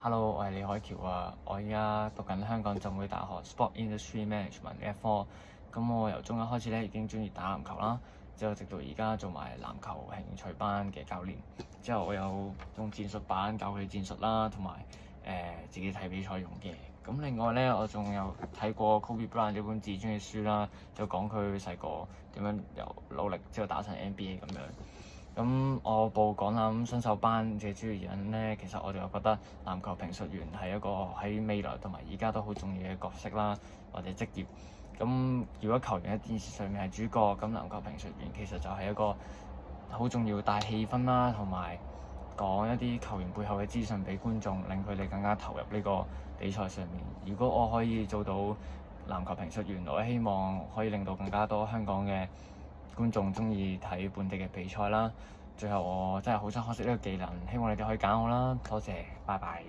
Hello，我係李海橋啊！我而家讀緊香港浸會大學 Sport Industry Management 呢一科。咁我由中一開始咧已經中意打籃球啦，之後直到而家做埋籃球興趣班嘅教練。之後我有用戰術板教佢哋戰術啦，同埋自己睇比賽用嘅。咁另外咧，我仲有睇過 Kobe Bryant 呢本自傳嘅書啦，就講佢細個點樣由努力之後打上 NBA 咁樣。咁我報港籃新手班嘅主要原因咧，其實我就覺得籃球評述員係一個喺未來同埋而家都好重要嘅角色啦，或者職業。咁如果球員喺電視上面係主角，咁籃球評述員其實就係一個好重要帶氣氛啦，同埋講一啲球員背後嘅資訊俾觀眾，令佢哋更加投入呢個比賽上面。如果我可以做到籃球評述員，我希望可以令到更加多香港嘅觀眾鍾意睇本地嘅比賽啦。最後我真係好想學識呢個技能，希望你哋可以揀我啦。多謝，拜拜。